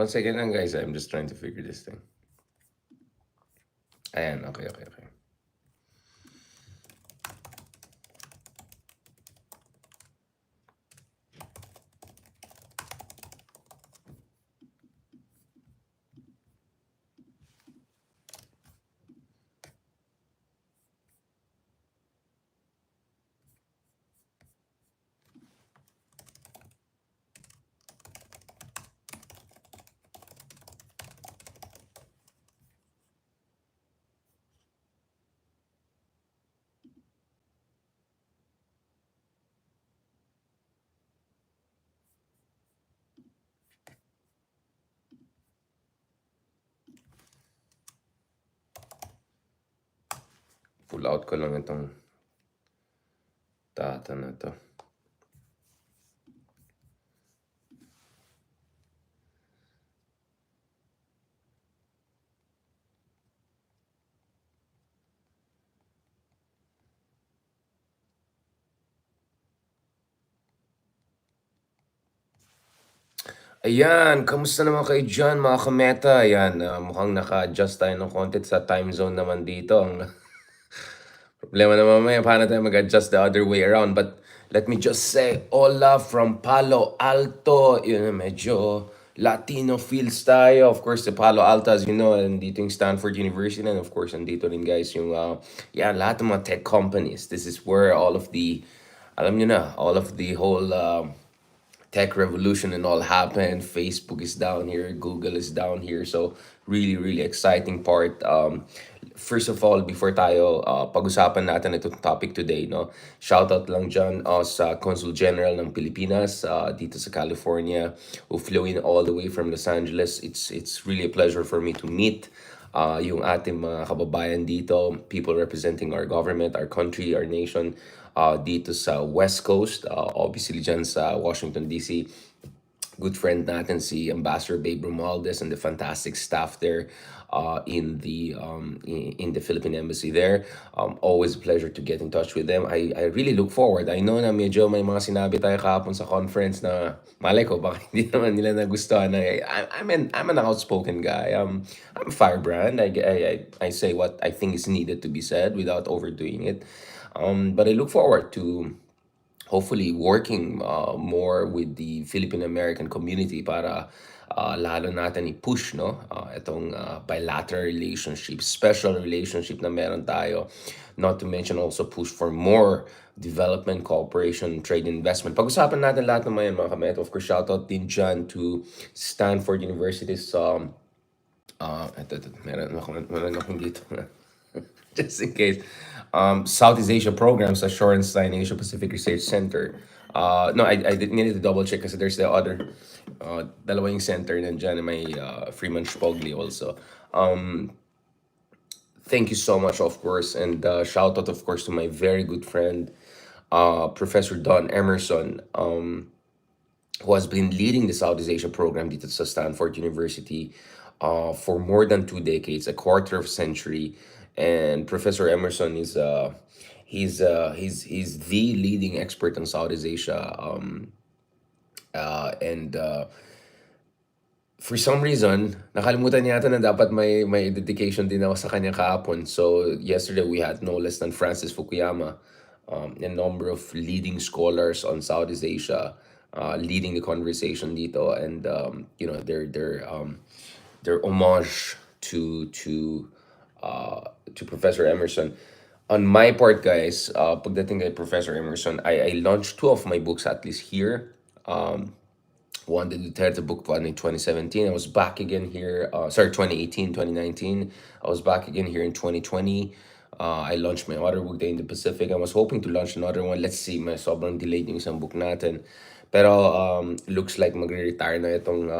One second lang, guys. I'm just trying to figure this thing. Ayan, okay. Pull out ko lang itong data na to. Ayan, kamusta naman kayo dyan mga kameta? Ayan, mukhang naka-adjust tayo ng konti sa time zone naman dito. Ang problema na mamaya, paano tayo mag-adjust the other way around? But let me just say, hola from Palo Alto. Yun, medyo Latino feels tayo. Of course, the Palo Alto, as you know, nandito yung Stanford University. And of course, nandito rin guys yung, lahat ng mga tech companies. This is where all of the, alam nyo na, all of the whole tech revolution and all happened. Facebook is down here, Google is down here. So really exciting part. First of all, before tayo pag-usapan natin itong topic today, no? Shoutout lang dyan sa Consul General ng Pilipinas dito sa California, who flew in all the way from Los Angeles. It's really a pleasure for me to meet yung ating mga kababayan dito, people representing our government, our country, our nation, dito sa West Coast, obviously dyan sa Washington, D.C. Good friend natin si Ambassador Babe Romualdez and the fantastic staff there in the Philippine embassy there. Always a pleasure to get in touch with them. I really look forward. I know na medyo may mga sinabi tayo kahapon sa conference na malay ko baka hindi naman nila nagustuhan. I'm an outspoken guy. I'm a firebrand. I say what I think is needed to be said without overdoing it. But I look forward to hopefully working more with the Philippine American community para lalo natin i-push no itong bilateral relationship, special relationship na meron tayo, not to mention also push for more development, cooperation, trade, investment. Pag-usapan natin lahat ng mga kamet. Of course, shoutout din dyan to Stanford University's meron akong dito just in case. Southeast Asia programs at Shorenstein Asia Pacific Research Center. No, I did needed to double check kasi there's the other dalawa yung center nandyan, may Freeman Spogli also. Thank you so much, of course, and shout out, of course, to my very good friend, Professor Don Emerson, who has been leading the Southeast Asia program dito sa Stanford University for more than 2 decades, a quarter of century. And Professor Emerson is he's the leading expert on Southeast Asia. And for some reason, nakalimutan niya yata na dapat may dedication din ako sa kanya kahapon. So yesterday we had no less than Francis Fukuyama, a number of leading scholars on Southeast Asia, leading the conversation dito, and their homage to Professor Emerson. On my part, guys, pagdating kay Professor Emerson, I launched two of my books at least here. One, the Duterte book one in 2017. I was back again here, 2018, 2019. I was back again here in 2020. I launched my other book, Day in the Pacific. I was hoping to launch another one. Let's see, may sobrang delayed yung isang book natin. Pero looks like magre-retire na itong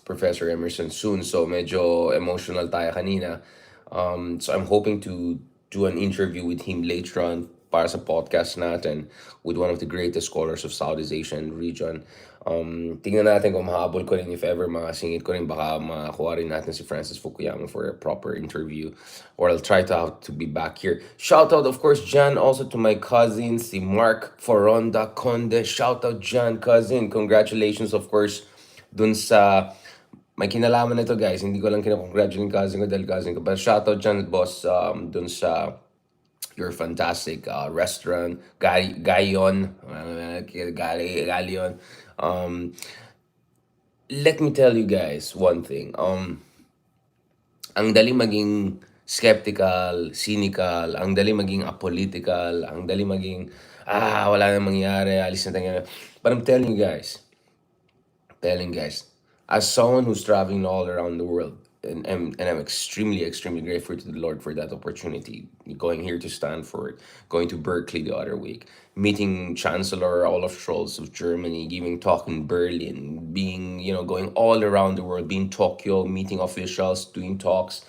Professor Emerson soon. So medyo emotional tayo kanina. So I'm hoping to do an interview with him later on para sa podcast natin with one of the greatest scholars of Southeast Asian region. Tingnan natin kung mahabol ko rin, if ever makasingit ko rin, baka makakuha rin natin si Francis Fukuyama for a proper interview, or I'll try to be back here. Shout out, of course, Jan, also to my cousin, si Mark Foronda Conde. Shout out, Jan, cousin. Congratulations, of course, dun sa may kinalaman na to, guys. Hindi ko lang kinakongratulate yung cousin ko dahil cousin ko. But shoutout dyan, boss, dun sa your fantastic restaurant, Gayon. Galion. Um, Let me tell you guys one thing. Ang dali maging skeptical, cynical, ang dali maging apolitical, ang dali maging, wala na mangyari, alis na tayo. But I'm telling you guys, as someone who's traveling all around the world, and I'm extremely, extremely grateful to the Lord for that opportunity. Going here to Stanford, going to Berkeley the other week, meeting Chancellor Olaf Scholz of Germany, giving talk in Berlin, being, going all around the world, being Tokyo, meeting officials, doing talks.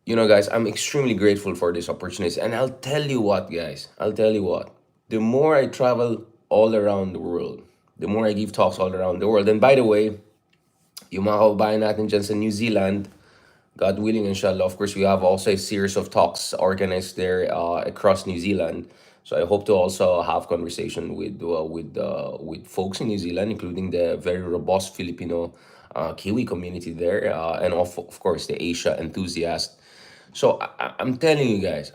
Guys, I'm extremely grateful for this opportunity. And I'll tell you what, guys, the more I travel all around the world, the more I give talks all around the world. And by the way, yung mga kababayan natin dyan sa New Zealand, God willing, inshallah, of course, we have also a series of talks organized there across New Zealand. So I hope to also have conversation with folks in New Zealand, including the very robust Filipino Kiwi community there, and of course the Asia enthusiast. So I'm telling you guys,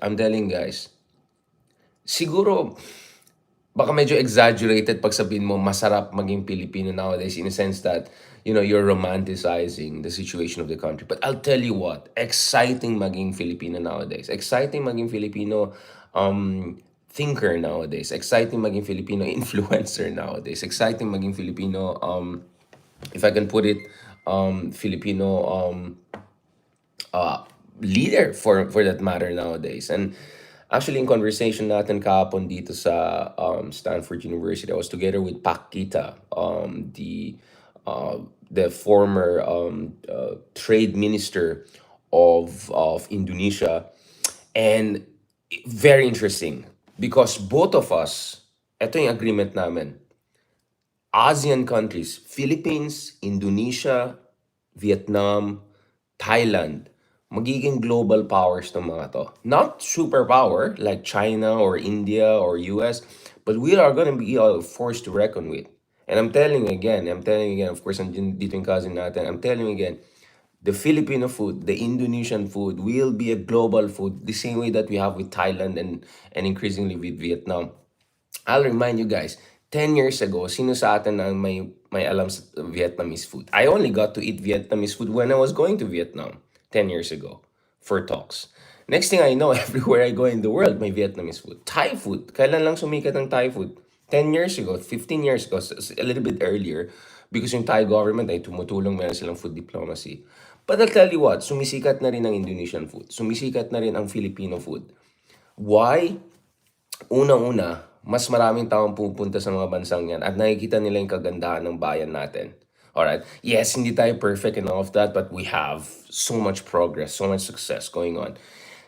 siguro baka medyo exaggerated pag sabihin mo masarap maging Pilipino nowadays in a sense that, you're romanticizing the situation of the country. But I'll tell you what, exciting maging Filipino nowadays. Exciting maging Filipino thinker nowadays. Exciting maging Filipino influencer nowadays. Exciting maging Filipino, if I can put it, Filipino uh, leader for that matter nowadays. And actually, in conversation natin kahapon dito sa Stanford University, I was together with Pakita, the former trade minister of Indonesia, and very interesting because both of us, ito yung agreement namin, ASEAN countries, Philippines, Indonesia, Vietnam, Thailand, magiging global powers ng mga to. Not superpower like China or India or US, but we are going to be a force to reckon with. And I'm telling you again, of course, dito yung cousin natin, I'm telling you again, the Filipino food, the Indonesian food will be a global food the same way that we have with Thailand and increasingly with Vietnam. I'll remind you guys, 10 years ago, sino sa atin ang may alam sa Vietnamese food? I only got to eat Vietnamese food when I was going to Vietnam 10 years ago for talks. Next thing I know, everywhere I go in the world, may Vietnamese food. Thai food. Kailan lang sumikat ang Thai food? 10 years ago, 15 years ago, a little bit earlier, because yung Thai government ay tumutulong, meron silang food diplomacy. But I'll tell you what, sumisikat na rin ang Indonesian food. Sumisikat na rin ang Filipino food. Why? Unang-una, mas maraming taong pupunta sa mga bansang yan at nakikita nila yung kagandahan ng bayan natin. Alright? Yes, hindi tayo perfect and all of that, but we have so much progress, so much success going on.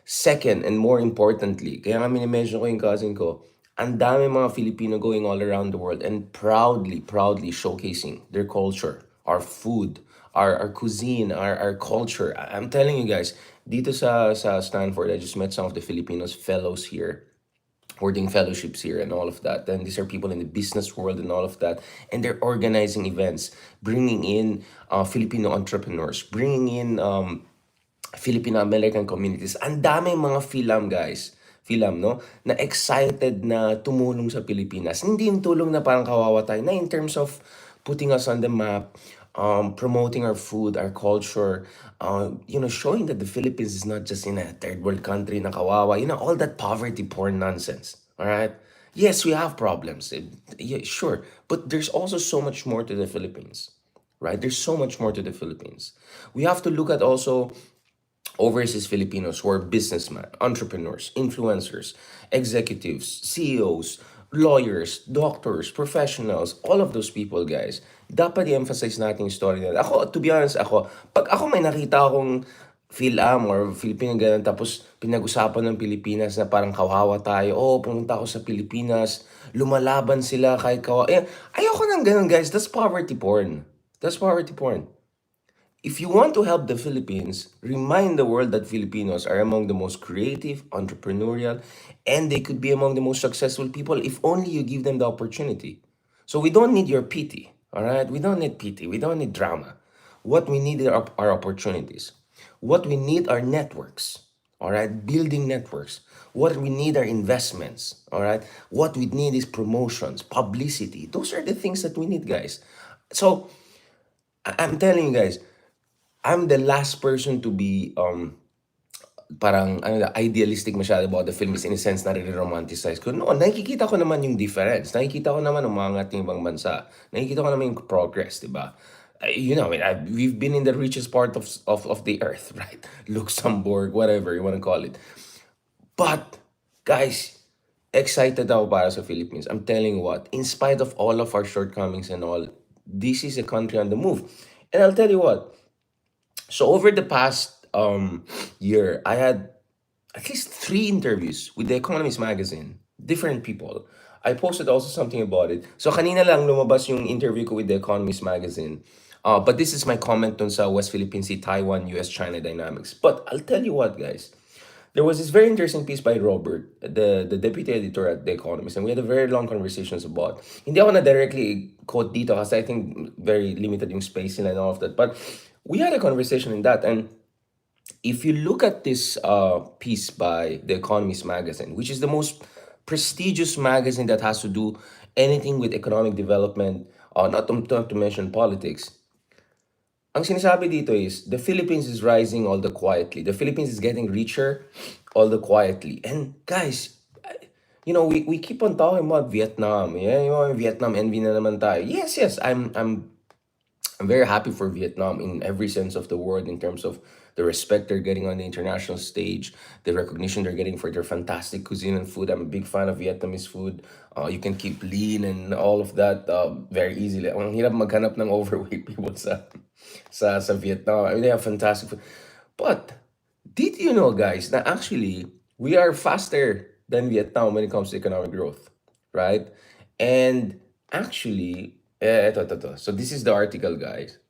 Second, and more importantly, kaya nga minimension ko yung cousin ko, ang dami mga Filipino going all around the world and proudly showcasing their culture, our food, our cuisine, our culture. I'm telling you guys, dito sa Stanford, I just met some of the Filipinos fellows here hoarding fellowships here and all of that. And these are people in the business world and all of that. And they're organizing events, bringing in Filipino entrepreneurs, bringing in Filipino-American communities. Ang daming mga guys. No? Na excited na tumulong sa Pilipinas. Hindi yung tulong na parang kawawa tayo. Na in terms of putting us on the map, promoting our food, our culture, showing that the Philippines is not just in a third world country na kawawa, all that poverty porn nonsense. All right? Yes, we have problems. Yeah, sure. But there's also so much more to the Philippines. Right? There's so much more to the Philippines. We have to look at also overseas Filipinos who are businessmen, entrepreneurs, influencers, executives, CEOs, lawyers, doctors, professionals, all of those people, guys. Dapat i-emphasize natin yung story nila. Ako, to be honest, pag ako may nakita akong Philam or Filipino ganun, tapos pinag-usapan ng Pilipinas na parang kawawa tayo, pumunta ako sa Pilipinas, lumalaban sila kahit kawawa. Ayoko nang ganun, guys. That's poverty porn. That's poverty porn. If you want to help the Philippines, remind the world that Filipinos are among the most creative, entrepreneurial, and they could be among the most successful people if only you give them the opportunity. So we don't need your pity. All right, we don't need pity, we don't need drama. What we need are opportunities. What we need are networks. All right, building networks. What we need are investments. All right, what we need is promotions, publicity. Those are the things that we need, guys. So I'm telling you guys, I'm the last person to be parang idealistic masyado about the film is in a sense na romanticize ko. No, nakikita ko naman yung difference. Nakikita ko naman umangat yung ibang bansa. Nakikita ko naman yung progress, di ba? You know, we've been in the richest part of the earth, right? Luxembourg, whatever you want to call it. But, guys, excited ako para sa Philippines. I'm telling you what, in spite of all of our shortcomings and all, this is a country on the move. And I'll tell you what, so over the past year, I had at least 3 interviews with The Economist magazine, different people. I posted also something about it. So kanina lang lumabas yung interview ko with The Economist magazine. But this is my comment on sa West Philippine Sea, Taiwan, US-China dynamics. But I'll tell you what, guys. There was this very interesting piece by Robert, the deputy editor at The Economist, and we had a very long conversations about. Hindi ako na directly quote dito kasi I think very limited yung space and all of that. But we had a conversation in that, and if you look at this piece by The Economist magazine, which is the most prestigious magazine that has to do anything with economic development, not to mention politics, ang sinasabi dito is the Philippines is rising all the quietly. The Philippines is getting richer all the quietly. And guys, you know, we keep on talking about Vietnam. Yeah, you know, Vietnam envy na naman tayo. Yes, yes, I'm very happy for Vietnam in every sense of the word in terms of the respect they're getting on the international stage, the recognition they're getting for their fantastic cuisine and food. I'm a big fan of Vietnamese food. You can keep lean and all of that very easily. Ang hirap maghanap ng overweight people sa Vietnam. I mean, they have fantastic food. But did you know, guys, that actually we are faster than Vietnam when it comes to economic growth, right? And actually, ito. So this is the article, guys.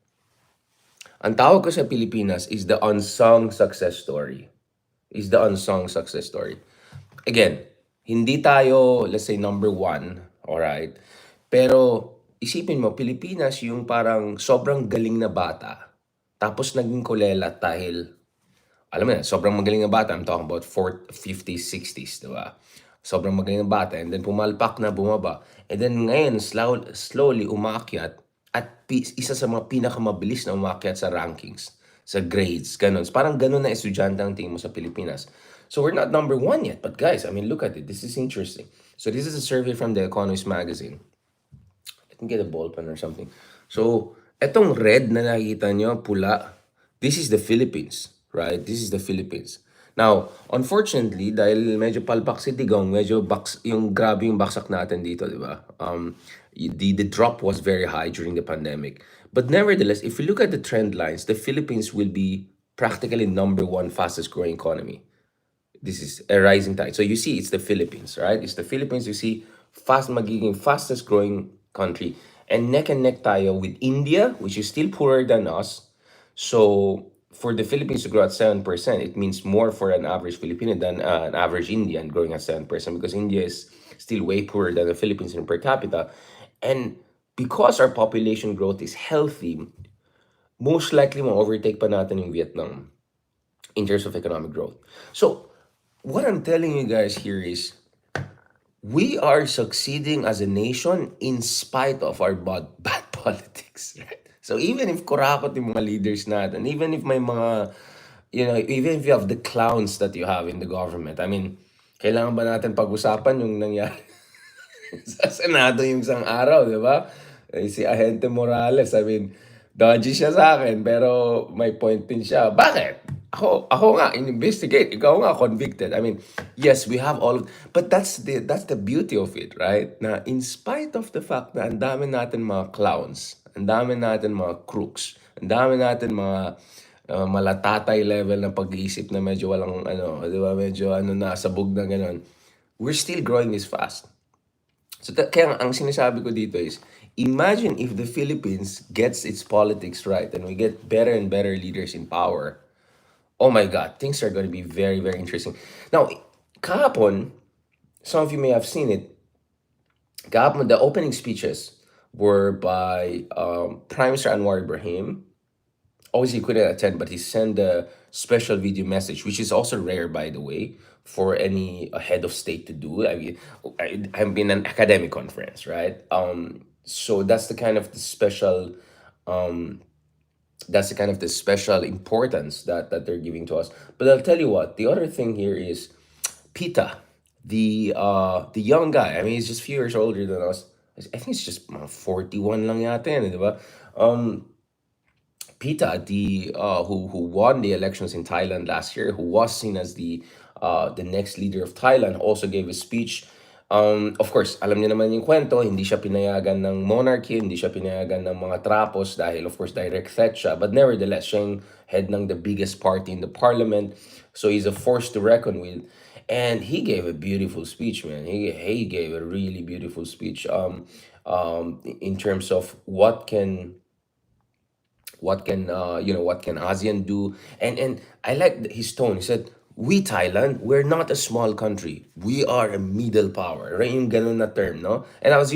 Ang tawag ko sa Pilipinas is the unsung success story. Again, hindi tayo, let's say, number one, alright? Pero, isipin mo, Pilipinas yung parang sobrang galing na bata, tapos naging kulela dahil, alam mo na, sobrang magaling na bata, I'm talking about 50s, 60s, di ba? Sobrang magaling na bata, and then pumalpak na, bumaba. And then ngayon, slowly umakyat, at isa sa mga pinakamabilis na umakyat sa rankings, sa grades, ganun. Parang ganun na estudyante ang tingin mo sa Pilipinas. So we're not number one yet, but guys, I mean, look at it. This is interesting. So this is a survey from The Economist magazine. Let me get a ball pen or something. So, etong red na nakikita nyo, pula, this is the Philippines, right? This is the Philippines. Now, unfortunately, dahil medyo palpak si Digong, medyo yung grabe yung baksak natin dito, di ba? The drop was very high during the pandemic. But nevertheless, if you look at the trend lines, the Philippines will be practically number one fastest growing economy. This is a rising tide. So you see, it's the Philippines, right? It's the Philippines. You see, magiging fastest growing country. And neck tayo with India, which is still poorer than us. So for the Philippines to grow at 7%, it means more for an average Filipino than an average Indian growing at 7%, because India is still way poorer than the Philippines in per capita. And because our population growth is healthy, most likely ma-overtake pa natin yung Vietnam in terms of economic growth. So what I'm telling you guys here is we are succeeding as a nation in spite of our bad politics, right? So even if kurakot yung mga leaders natin, even if may mga, you know, even if you have the clowns that you have in the government, I mean, kailangan ba natin pag-usapan yung nangyari sa Senado yung isang araw, di ba? Si Ahente Morales, I mean, dodgy siya sa akin, pero may point din siya. Bakit? Ako nga, investigate. Ikaw nga, convicted. I mean, yes, we have all, but that's the beauty of it, right? Na in spite of the fact na ang dami natin mga clowns, ang dami natin mga crooks, ang dami natin mga malatatay level ng pag-iisip na medyo walang, di ba, medyo nasabog na gano'n. We're still growing this fast. So kaya ang sinasabi ko dito is, imagine if the Philippines gets its politics right and we get better and better leaders in power. Oh my God, things are going to be very, very interesting. Now, kahapon, some of you may have seen it, kahapon, the opening speeches were by Prime Minister Anwar Ibrahim. Obviously, he couldn't attend, but he sent a special video message, which is also rare, by the way, for any head of state to do. I mean, I'm in an academic conference, right? So that's the kind of the special importance that they're giving to us. But I'll tell you what, the other thing here is Pita, the young guy. I mean, he's just a few years older than us. I think it's just 41 lang yata yan, di ba? Pita, who won the elections in Thailand last year, who was seen as the next leader of Thailand, also gave a speech. Of course, alam niyo naman yung kwento, hindi siya pinayagan ng monarchy, hindi siya pinayagan ng mga trapos dahil of course direct threat siya. But nevertheless, siya yung head ng the biggest party in the parliament. So he's a force to reckon with. And he gave a beautiful speech, man. He gave a really beautiful speech in terms of what can ASEAN do? And I like his tone. He said, "We Thailand, we're not a small country. We are a middle power." Right, yung ganun na term, no? And as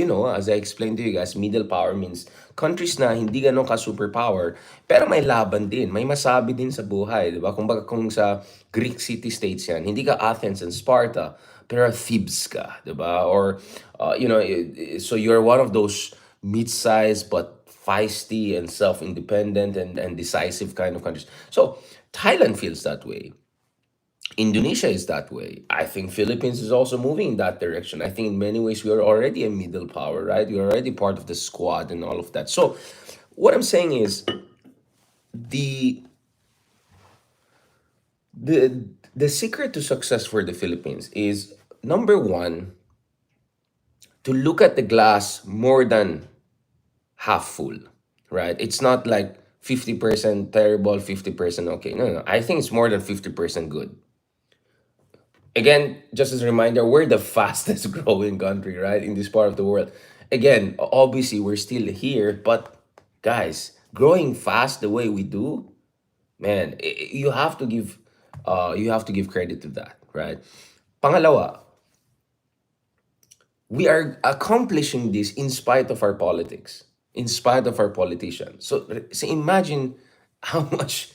I explained to you guys, middle power means countries na hindi ganun ka superpower, pero may laban din, may masabi din sa buhay, di ba? Kung sa Greek city-states yan, hindi ka Athens and Sparta, pero Thebes ka, di ba? Or, so you're one of those mid-sized but feisty and self-independent and decisive kind of countries. So Thailand feels that way. Indonesia is that way. I think Philippines is also moving in that direction. I think in many ways we are already a middle power, right? We're already part of the squad and all of that. So what I'm saying is the the secret to success for the Philippines is number one, to look at the glass more than half full, right? It's not like 50% terrible, 50% okay. No, no. I think it's more than 50% good. Again, just as a reminder, we're the fastest growing country, right, in this part of the world. Again, obviously, we're still here, but guys, growing fast the way we do, man, you have to give credit to that, right? Pangalawa, we are accomplishing this in spite of our politics, in spite of our politicians. So imagine how much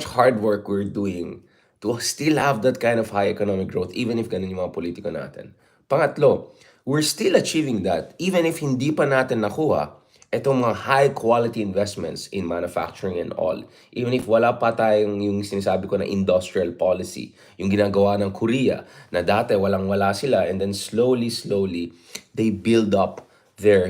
hard work we're doing to still have that kind of high economic growth, even if ganun yung mga politiko natin. Pangatlo, we're still achieving that even if hindi pa natin nakuha itong mga high quality investments in manufacturing and all. Even if wala pa tayong yung sinasabi ko na industrial policy, yung ginagawa ng Korea, na dati walang-wala sila, and then slowly, they build up their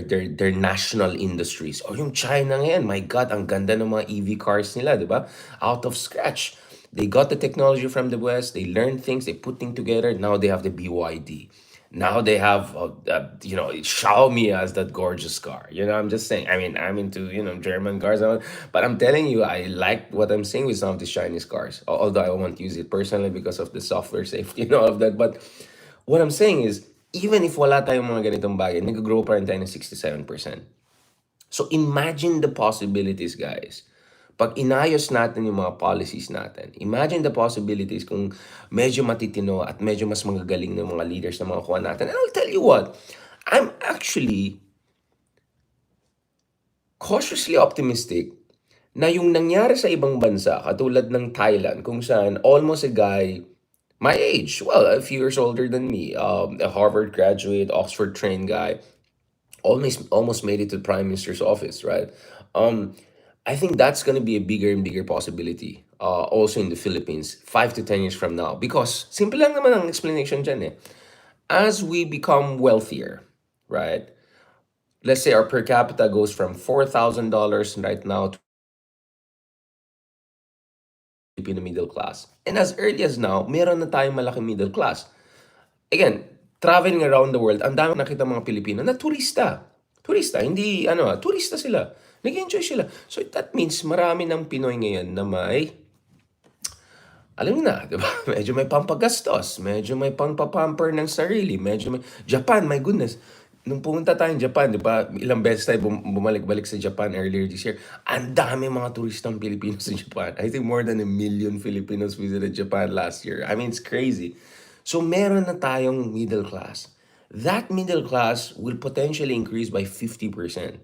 national industries. Or yung China ngayon, my God, ang ganda ng mga EV cars nila, di ba? Out of scratch. They got the technology from the West, they learned things, they put things together, now they have the BYD. Now they have, Xiaomi as that gorgeous car. I'm just saying. I mean, I'm into, German cars, but I'm telling you, I like what I'm seeing with some of these Chinese cars. Although I won't use it personally because of the software safety and all of that. But what I'm saying is, even if wala tayong mga ganitong bagay, nag-grow pa rin tayo ng 67%. So imagine the possibilities, guys. Pag inayos natin yung mga policies natin, imagine the possibilities kung medyo matitino at medyo mas magagaling ng mga leaders na mga kuha natin. And I'll tell you what, I'm actually cautiously optimistic na yung nangyari sa ibang bansa, katulad ng Thailand, kung saan almost a guy my age, well, a few years older than me, a Harvard graduate, Oxford trained guy, almost made it to the Prime Minister's office, right? I think that's going to be a bigger and bigger possibility also in the Philippines 5 to 10 years from now. Because simple lang naman ang explanation dyan eh. As we become wealthier, right? Let's say our per capita goes from $4,000 right now to Filipino middle class. And as early as now, meron na tayong malaking middle class. Again, traveling around the world, ang dami nakita mga Pilipino na turista. Turista, hindi turista sila. Nag-enjoy sila. So that means marami ng Pinoy ngayon na may, alam mo na, di ba? Medyo may pampagastos, medyo may pamper ng sarili, medyo may, Japan, my goodness. Nung pumunta tayong Japan, di ba, ilang beses tayo bumalik-balik sa Japan earlier this year, ang dami mga turistang Pilipino sa Japan. I think more than 1 million Filipinos visited Japan last year. I mean, it's crazy. So meron na tayong middle class. that middle class will potentially increase by 50%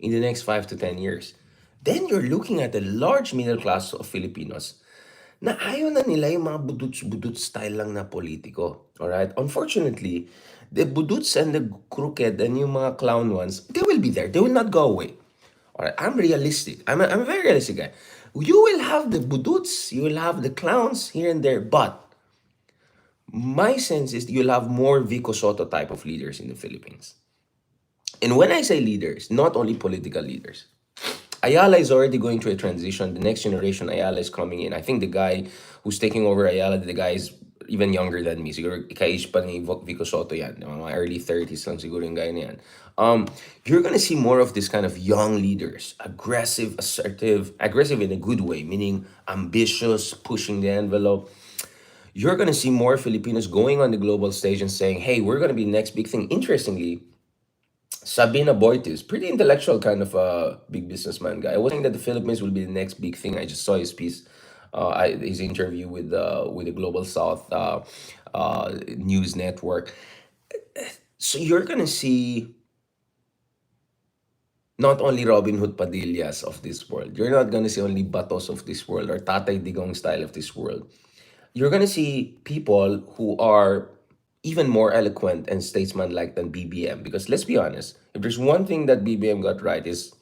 in the next 5 to 10 years. Then you're looking at a large middle class of Filipinos na ayaw na nila yung mga buduts-buduts style lang na politiko. Alright? Unfortunately, the buduts and the crooked and yung mga clown ones, they will be there. They will not go away. Alright? I'm realistic. I'm a very realistic guy. You will have the buduts, you will have the clowns here and there, but my sense is you'll have more Vico Soto type of leaders in the Philippines. And when I say leaders, not only political leaders, Ayala is already going through a transition. The next generation, Ayala is coming in. I think the guy who's taking over Ayala, the guy is even younger than me. Siguro ika-age pa ni Vico Soto yan. Mga early 30s lang siguro yung guy na yan. You're gonna see more of this kind of young leaders. Aggressive, assertive, aggressive in a good way, meaning ambitious, pushing the envelope. You're gonna see more Filipinos going on the global stage and saying, hey, we're gonna be the next big thing. Interestingly, Sabina Boitis, pretty intellectual kind of a big businessman guy. I was saying that the Philippines will be the next big thing. I just saw his piece, his interview with the Global South news network. So you're gonna see not only Robin Hood Padillas of this world. You're not gonna see only Batos of this world or Tatay Digong style of this world. You're gonna see people who are even more eloquent and statesman-like than BBM. Because let's be honest, if there's one thing that BBM got right is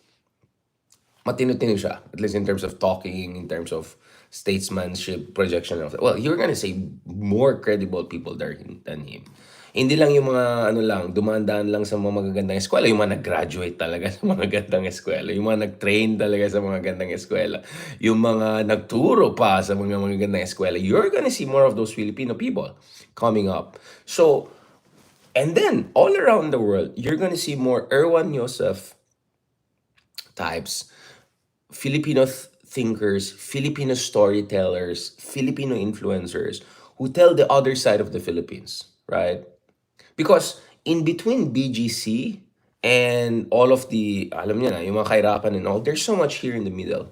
matino-tino siya, at least in terms of talking, in terms of statesmanship, projection of well, you're gonna say more credible people there than him. Hindi lang yung mga ano lang, dumandaan lang sa mga magagandang eskwela, yung mga nag-graduate talaga sa mga gandang eskwela, yung mga nag-train talaga sa mga gandang eskwela, yung mga nagturo pa sa mga magagandang eskwela. You're gonna see more of those Filipino people coming up. So, and then all around the world, you're gonna see more Erwan Yosef types, Filipino thinkers, Filipino storytellers, Filipino influencers who tell the other side of the Philippines, right? Because in between BGC and all of the, alam niya na, yung mga kahirapan and all, there's so much here in the middle.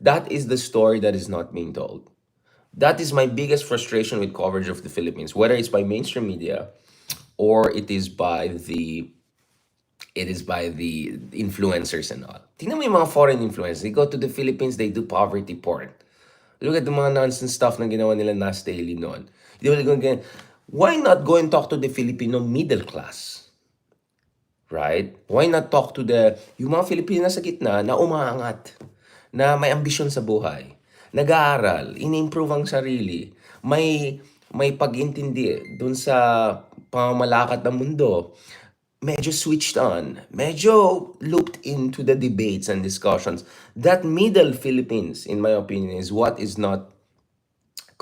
That is the story that is not being told. That is my biggest frustration with coverage of the Philippines, whether it's by mainstream media or it is by the influencers and all. Tingnan mo yung mga foreign influencers. They go to the Philippines, they do poverty porn. Look at the mga nonsense stuff na ginawa nila Nas Daily noon. Di ba ganyan? Why not go and talk to the Filipino middle class? Right? Why not talk to yung mga Filipino sa gitna na umaangat, na may ambisyon sa buhay, nag-aaral, ini-improve ang sarili, may pag-intindi dun sa pamamalakad ng mundo, medyo switched on, medyo looped into the debates and discussions. That middle Philippines, in my opinion, is what is not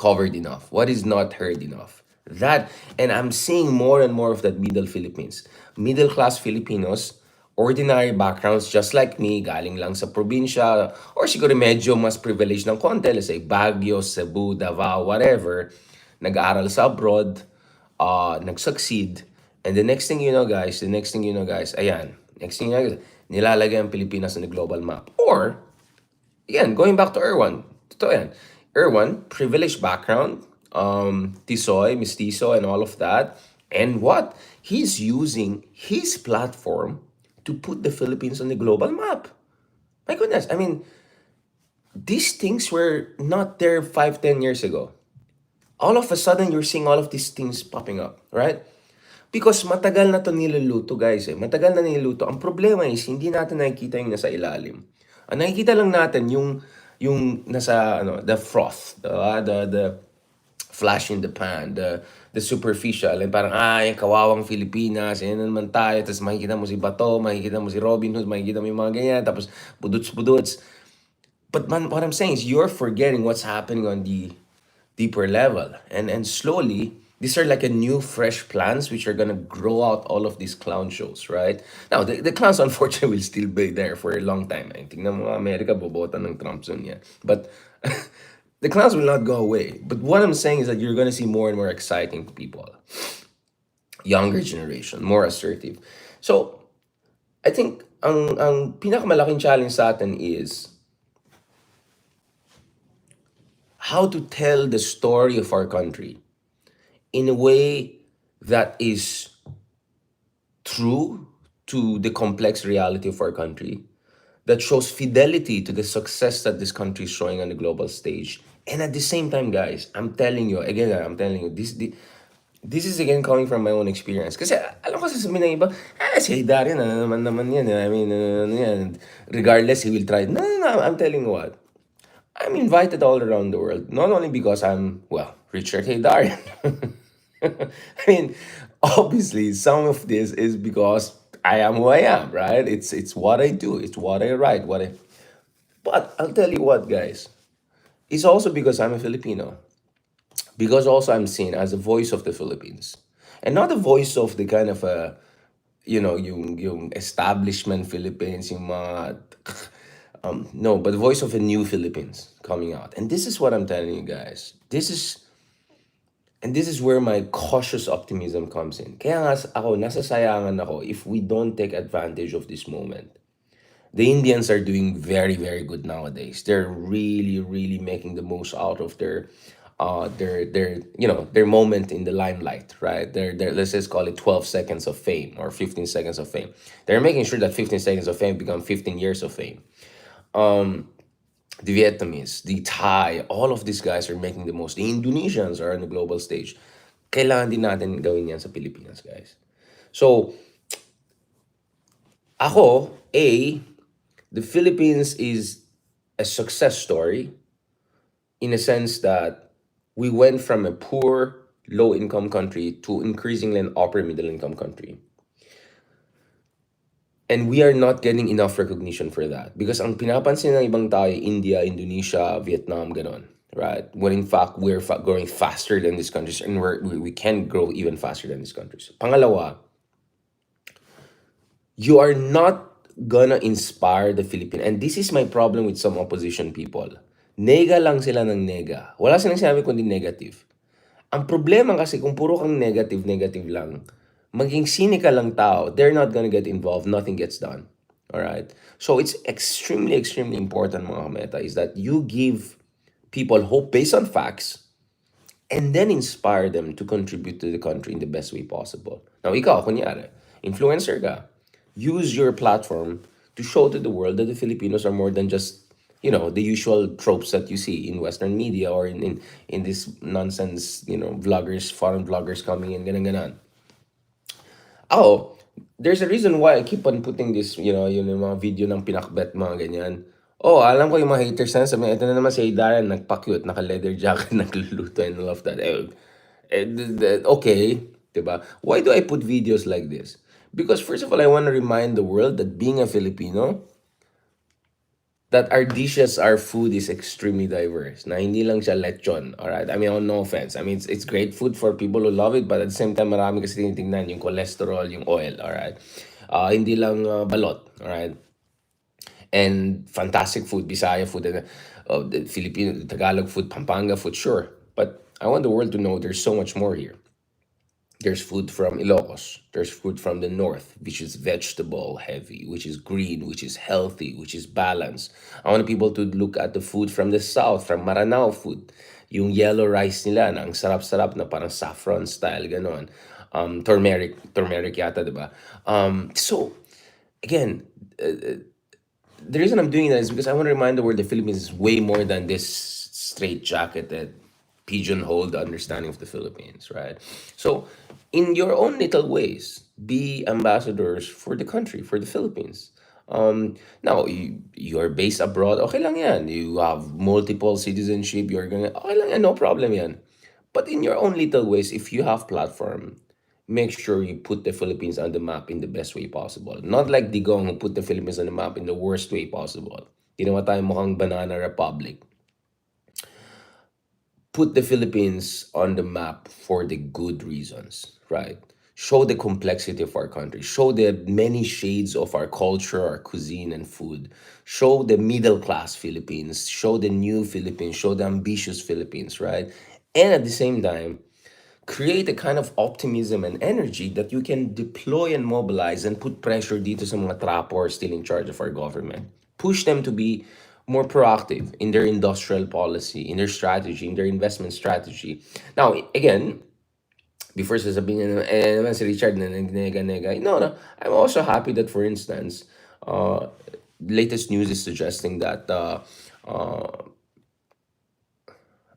covered enough, what is not heard enough. That, and I'm seeing more and more of that middle Philippines. Middle class Filipinos, ordinary backgrounds just like me, galing lang sa probinsya, or siguro medyo mas privileged ng konti, let's say Baguio, Cebu, Davao, whatever, nag-aaral sa abroad, nag-succeed, and the next thing you know guys, ayan, next thing you know, nilalagay ang Pilipinas on the global map. Or, again, going back to Erwan, totoo yan. Erwan, privileged background, tisoy, mestizo, and all of that. And what? He's using his platform to put the Philippines on the global map. My goodness, I mean, these things were not there 5, 10 years ago. All of a sudden, you're seeing all of these things popping up, right? Because matagal na to niluluto, guys. Matagal na niluluto. Ang problema is, hindi natin nakikita yung nasa ilalim. Ang nakikita lang natin yung nasa the froth, the flash in the pan, the superficial, and parang yung kawawang Filipinas, yan na naman tayo, tapos makikita mo si Bato, makikita mo si Robin Hood, makikita mo yung mga ganyan, tapos buduts-buduts. But man, what I'm saying is you're forgetting what's happening on the deeper level. And slowly, these are like a new fresh plants which are gonna grow out all of these clown shows, right? Now, the clowns unfortunately will still be there for a long time. Tingnan mo, Amerika, bobota ng Trump soon yan. But the clowns will not go away. But what I'm saying is that you're gonna see more and more exciting people. Younger generation, more assertive. So, I think ang pinakamalaking challenge sa atin is how to tell the story of our country in a way that is true to the complex reality of our country, that shows fidelity to the success that this country is showing on the global stage. And at the same time, guys, I'm telling you, this is again coming from my own experience. Kasi alam ko sasabihin ng iba, si Darian, naman yan. I mean, ano yan, regardless, he will try. No, no, no, I'm telling you what. I'm invited all around the world, not only because I'm, well, Richard Haydarian. I mean, obviously, some of this is because I am who I am, right? It's what I do, it's what I write, what I. But I'll tell you what, guys. It's also because I'm a Filipino. Because also I'm seen as a voice of the Philippines, and not a voice of the kind of a, yung establishment Philippines, yung mga, no, but the voice of a new Philippines coming out. And this is what I'm telling you guys. This is where my cautious optimism comes in. Kaya nga ako, nasasayangan ako if we don't take advantage of this moment. The Indians are doing very, very good nowadays. They're really, really making the most out of their moment in the limelight, right? Their let's just call it 12 seconds of fame or 15 seconds of fame. They're making sure that 15 seconds of fame become 15 years of fame. The Vietnamese, the Thai, all of these guys are making the most. The Indonesians are on the global stage. Kailangan din natin gawin yan sa Pilipinas, guys. So, the Philippines is a success story in a sense that we went from a poor, low-income country to increasingly an upper middle-income country. And we are not getting enough recognition for that. Because ang pinapansin ng ibang tayo, India, Indonesia, Vietnam, ganon. Right? When in fact, we're growing faster than these countries, and we can grow even faster than these countries. Pangalawa, you are not gonna inspire the Philippines. And this is my problem with some opposition people. Nega lang sila ng nega. Wala silang sinabi kundi negative. Ang problema kasi kung puro kang negative, negative lang, maging cynical lang tao, they're not gonna get involved, nothing gets done. Alright? So it's extremely, extremely important, mga kameta, is that you give people hope based on facts and then inspire them to contribute to the country in the best way possible. Now, ikaw, kunyari, influencer ka, use your platform to show to the world that the Filipinos are more than just, the usual tropes that you see in Western media or in this nonsense, vloggers, foreign vloggers coming in, ganan. Ako, there's a reason why I keep on putting this, yung mga video ng pinakbet, mga ganyan. Oh, alam ko yung mga haters na sabi, ito na naman si Darren, nagpa-cute, naka-leather jacket, nagluluto, and all of that. Okay, diba? Why do I put videos like this? Because first of all, I want to remind the world that being a Filipino, that our dishes, our food is extremely diverse. Na hindi lang siya lechon, alright? I mean, no offense. I mean, it's great food for people who love it, but at the same time, marami kasi tinitingnan yung cholesterol, yung oil, alright? Hindi lang balot, alright? And fantastic food, Bisaya food, the Filipino, the Tagalog food, Pampanga food, sure. But I want the world to know there's so much more here. There's food from Ilocos. There's food from the north, which is vegetable heavy, which is green, which is healthy, which is balanced. I want people to look at the food from the south, from Maranao food. Yung yellow rice nila na ang sarap-sarap na parang saffron style, ganon. Turmeric yata, diba? So, again, the reason I'm doing that is because I want to remind the world the Philippines is way more than this straight-jacketed, pigeonholed understanding of the Philippines, right? So, in your own little ways, be ambassadors for the country, for the Philippines. Now, you're based abroad, okay lang yan. You have multiple citizenship, okay lang yan, no problem yan. But in your own little ways, if you have platform, make sure you put the Philippines on the map in the best way possible. Not like Digong who put the Philippines on the map in the worst way possible. Ginawa tayo mukhang banana republic. Put the Philippines on the map for the good reasons, right? Show the complexity of our country. Show the many shades of our culture, our cuisine, and food. Show the middle class Philippines. Show the new Philippines. Show the ambitious Philippines, right? And at the same time, create a kind of optimism and energy that you can deploy and mobilize and put pressure dito sa mga trapo still in charge of our government. Push them to be more proactive in their industrial policy, in their strategy, in their investment strategy. Now, again, before sasabihin na, naman si Richard na nagnega-nega. No, no. I'm also happy that, for instance, uh, latest news is suggesting that, uh,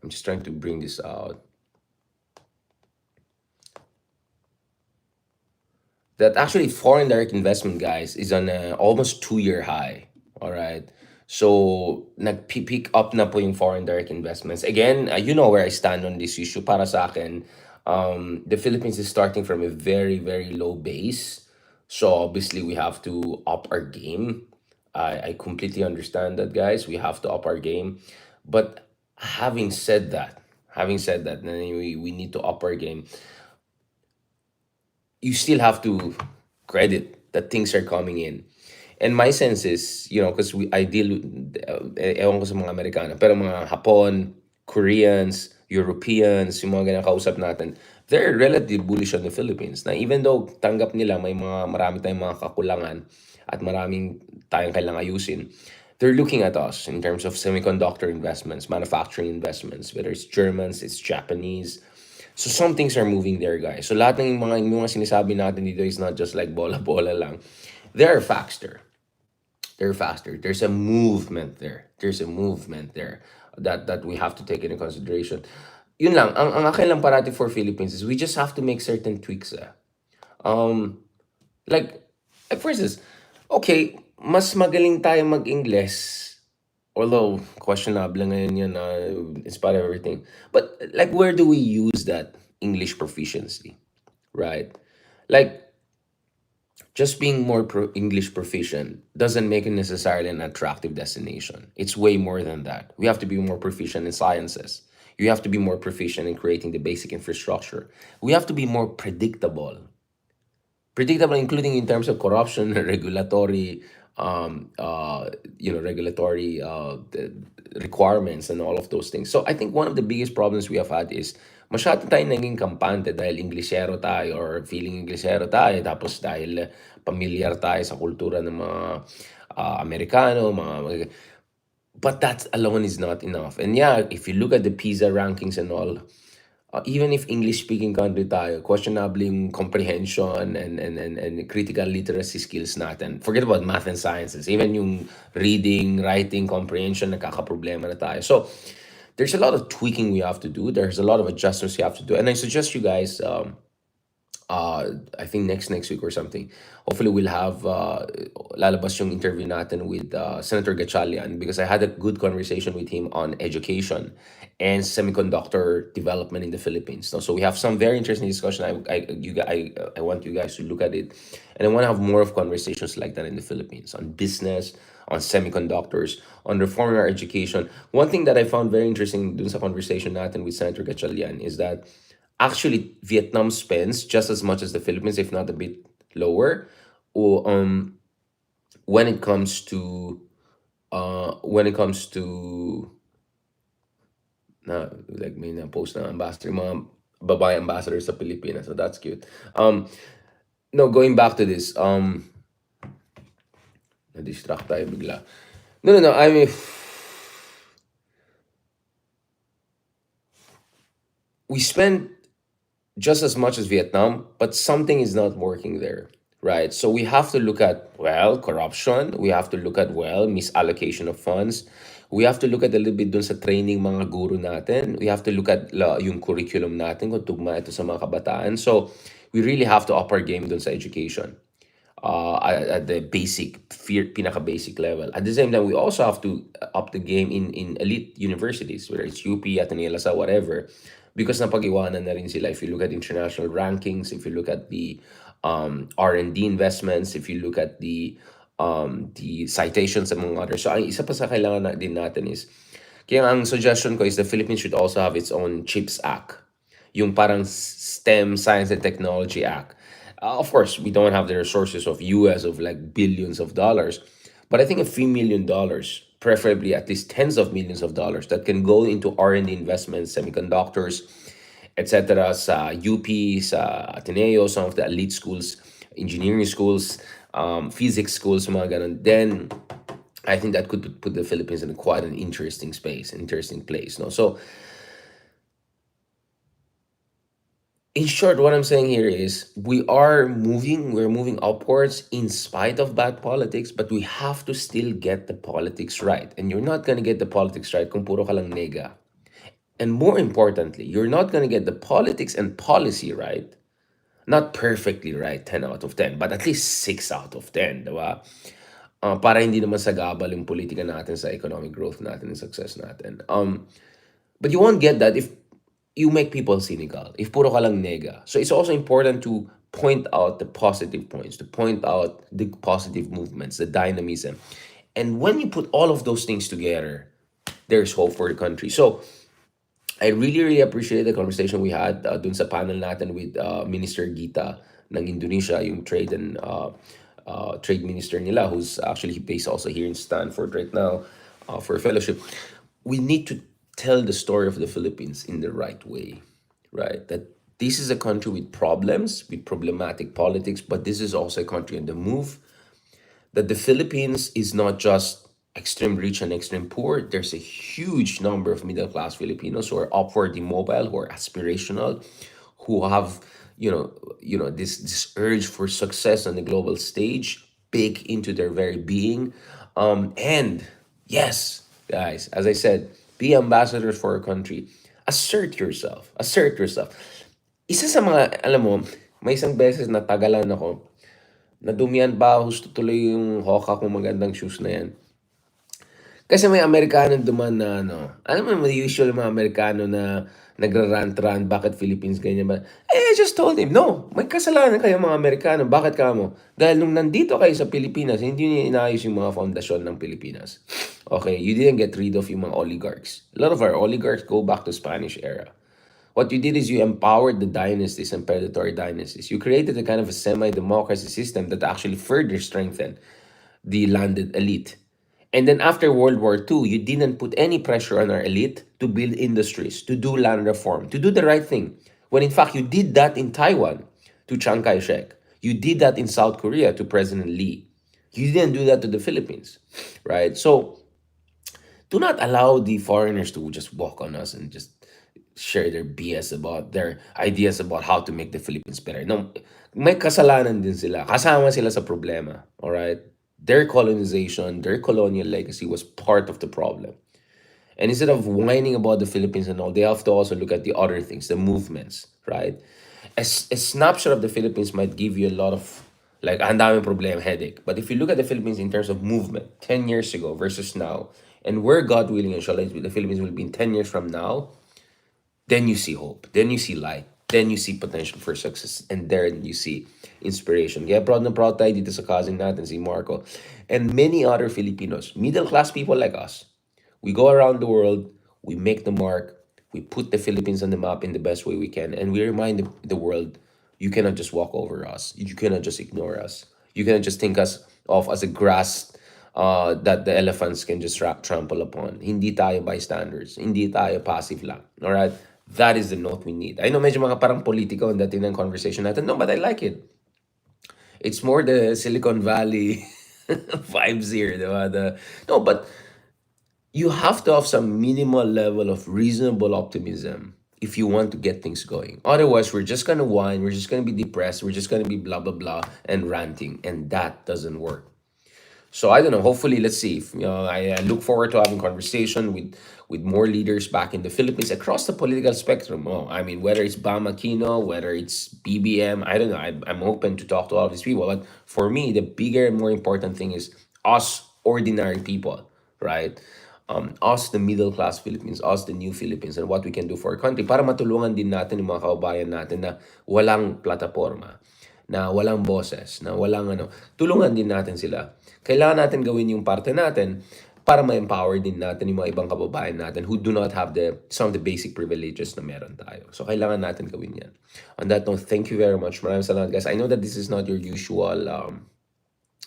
I'm just trying to bring this out, that actually foreign direct investment, guys, is on a almost 2-year high. All right. So nag-pick up na po yung foreign direct investments. Again, you know where I stand on this issue. Para sa akin, the Philippines is starting from a very, very low base. So obviously we have to up our game. I completely understand that, guys. We have to up our game. But having said that, we need to up our game. You still have to credit that things are coming in. And my sense is, because I deal with, ewan ko sa mga Amerikano, pero mga Hapon, Koreans, Europeans, yung mga ganyan kausap natin, they're relatively bullish on the Philippines. Na even though tanggap nila marami tayong mga kakulangan at maraming tayong kailangang ayusin, they're looking at us in terms of semiconductor investments, manufacturing investments, whether it's Germans, it's Japanese. So some things are moving there, guys. So lahat ng mga sinasabi natin dito is not just like bola-bola lang. There are facts there. They're faster. There's a movement there. There's a movement there that we have to take into consideration. Yun lang, ang akin lang parati for Philippines is we just have to make certain tweaks. Um, like, for instance, okay, mas magaling tayo mag-Ingles, although questionable ngayon yan, in spite of everything. But like, where do we use that English proficiency, right? Like, just being more English proficient doesn't make it necessarily an attractive destination. It's way more than that. We have to be more proficient in sciences. You have to be more proficient in creating the basic infrastructure. We have to be more predictable, including in terms of corruption, regulatory, regulatory requirements and all of those things. So I think one of the biggest problems we have had is masyado tayong naging kampante dahil Inglesero tayo or feeling Inglesero tayo tapos dahil familiar tayo sa kultura ng mga Amerikano, but that alone is not enough. And yeah, if you look at the PISA rankings and all, even if English-speaking country tayo, questionable yung comprehension and critical literacy skills natin. Forget about math and sciences. Even yung reading, writing, comprehension, nagkakaproblema na tayo. So, there's a lot of tweaking we have to do. There's a lot of adjustments we have to do. And I suggest you guys, I think next week or something, hopefully we'll have lalabas yung interview natin with Senator Gatchalian, because I had a good conversation with him on education and semiconductor development in the Philippines. So we have some very interesting discussion. I want you guys to look at it, and I want to have more of conversations like that in the Philippines on business, on semiconductors, on reforming our education. One thing that I found very interesting dun sa conversation natin with Senator Gatchalian is that actually Vietnam spends just as much as the Philippines, if not a bit lower, or when it comes to like may na post na ambassador, mga babae ambassadors sa Pilipinas. So that's cute. No, going back to this, na-distract tayo bigla. No. I mean, we spend just as much as Vietnam, but something is not working there, right? So we have to look at, well, corruption. We have to look at, well, misallocation of funds. We have to look at a little bit dun sa training mga guru natin. We have to look at yung curriculum natin kung tugma ito sa mga kabataan. So we really have to up our game dun sa education. At the pinaka-basic level. At the same time, we also have to up the game in elite universities, whether it's UP, Ateneo, LaSalle, whatever, because napag-iwanan na rin sila. If you look at international rankings, if you look at the R&D investments, if you look at the citations among others. So, ang isa pa sa kailangan din natin is, kaya ang suggestion ko is the Philippines should also have its own CHIPS Act. Yung parang STEM, Science and Technology Act. Of course, we don't have the resources of US of like billions of dollars, but I think a few $1 million, preferably at least tens of millions of dollars, that can go into R&D investments, semiconductors, etc. Sa UP, sa Ateneo, some of the elite schools, engineering schools, physics schools, mga ganun. Then I think that could put the Philippines in quite an interesting space, interesting place. No, so In short, what I'm saying here is we're moving upwards in spite of bad politics, but we have to still get the politics right. And you're not gonna get the politics right kung puro ka lang nega. And more importantly, you're not gonna get the politics and policy right, not perfectly right, 10 out of 10, but at least 6 out of 10, di ba? Para hindi naman sagabal yung politika natin sa economic growth natin and success natin. But you won't get that if you make people cynical, if puro ka lang nega. So it's also important to point out the positive points, to point out the positive movements, the dynamism. And when you put all of those things together, there's hope for the country. So I really, really appreciate the conversation we had dun sa panel natin with Minister Gita ng Indonesia, yung trade minister nila, who's actually based also here in Stanford right now for a fellowship. We need to tell the story of the Philippines in the right way, right? That this is a country with problems, with problematic politics, but this is also a country on the move, that the Philippines is not just extreme rich and extreme poor. There's a huge number of middle class Filipinos who are upwardly mobile, who are aspirational, who have this urge for success on the global stage, big into their very being. And yes, guys, as I said, be ambassadors for our country. Assert yourself. Assert yourself. Isa sa mga, alam mo, may isang beses na tagalan ako, nadumihan pa, gusto tuloy yung Hoka kung magandang shoes na yan. Kasi may Amerikano duman na ano, alam mo yung usual mga Amerikano na nagra-rant-rant, bakit Philippines ganyan ba? I just told him, no, may kasalanan kayo mga Amerikano. Bakit ka mo? Dahil nung nandito kayo sa Pilipinas, hindi niyo inaayos yung mga fondasyon ng Pilipinas. Okay, you didn't get rid of yung mga oligarchs. A lot of our oligarchs go back to Spanish era. What you did is you empowered the dynasties and predatory dynasties. You created a kind of a semi-democracy system that actually further strengthened the landed elite. And then after World War II, you didn't put any pressure on our elite to build industries, to do land reform, to do the right thing. When in fact, you did that in Taiwan to Chiang Kai shek. You did that in South Korea to President Lee. You didn't do that to the Philippines, right? So do not allow the foreigners to just walk on us and just share their BS about their ideas about how to make the Philippines better. No, may kasalanan din sila. Kasama sila sa problema. All right? Their colonization, their colonial legacy was part of the problem. And instead of whining about the Philippines and all, they have to also look at the other things, the movements, right? A snapshot of the Philippines might give you a lot of, like, ang daming problem, headache. But if you look at the Philippines in terms of movement, 10 years ago versus now, and where God willing, inshallah, the Philippines will be in 10 years from now, then you see hope, then you see light, then you see potential for success, and then you see inspiration. Kaya proud na proud tayo dito sa cousin natin, si Marco, and many other Filipinos, middle-class people like us. We go around the world, we make the mark, we put the Philippines on the map in the best way we can, and we remind the world, you cannot just walk over us, you cannot just ignore us, you cannot just think us of as a grass that the elephants can just trample upon. Hindi tayo bystanders. Hindi tayo passive lang. Alright? That is the note we need. I know medyo mga parang politiko ang dating ng conversation natin. No, but I like it. It's more the Silicon Valley vibes here. Diba? No, but you have to have some minimal level of reasonable optimism if you want to get things going. Otherwise, we're just going to whine, we're just going to be depressed, we're just going to be blah, blah, blah, and ranting. And that doesn't work. So I don't know. Hopefully, let's see. I look forward to having conversation with more leaders back in the Philippines across the political spectrum. Oh, I mean, whether it's Bam Aquino, whether it's BBM, I don't know. I'm open to talk to all of these people. But for me, the bigger and more important thing is us ordinary people, right? Us, the middle class Philippines, us, the new Philippines, and what we can do for our country para matulungan din natin yung mga kababayan natin na walang plataforma, na walang boses, na walang ano. Tulungan din natin sila. Kailangan natin gawin yung parte natin para ma-empower din natin yung mga ibang kababayan natin who do not have some of the basic privileges na meron tayo. So, kailangan natin gawin yan. On that note, thank you very much. Maraming salamat, guys. I know that this is not your usual,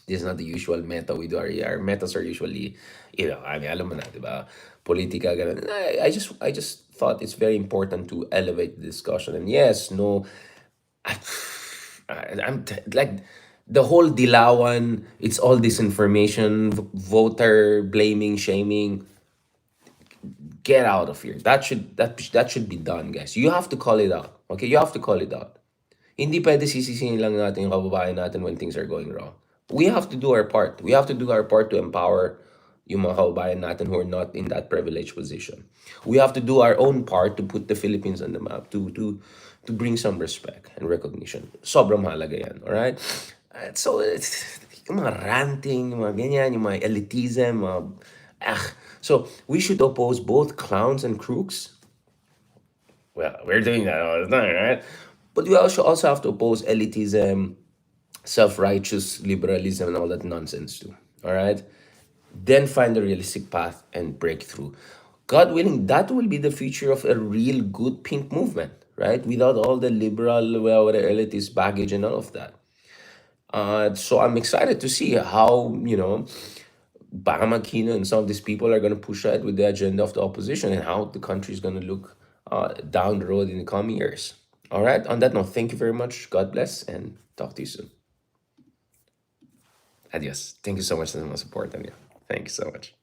this is not the usual meta we do. Our metas are usually, I mean, alam mo na, di ba? Politika, ganun. I just thought it's very important to elevate the discussion. And yes, no, I'm like the whole dilawan, it's all disinformation, voter blaming, shaming. Get out of here. That should be done, guys. You have to call it out. Okay, you have to call it out. Hindi pwede sisisihin lang natin yung kababayan natin when things are going wrong. We have to do our part. We have to do our part to empower yung mga kababayan natin who are not in that privileged position. We have to do our own part to put the Philippines on the map, to bring some respect and recognition. Sobrang mahalaga yan, alright? So, yung mga ranting, yung mga ganyan, yung mga elitism, so, we should oppose both clowns and crooks. Well, we're doing that all the time, right? But we also have to oppose elitism, self-righteous liberalism, and all that nonsense too. All right? Then find a realistic path and break through. God willing, that will be the future of a real good pink movement, right? Without all the liberal, well, the elitist baggage and all of that. So I'm excited to see how, Bam Aquino and some of these people are going to push ahead with the agenda of the opposition and how the country is going to look down the road in the coming years. All right. On that note, thank you very much. God bless and talk to you soon. Adios. Thank you so much for the support, Daniel. Thank you so much.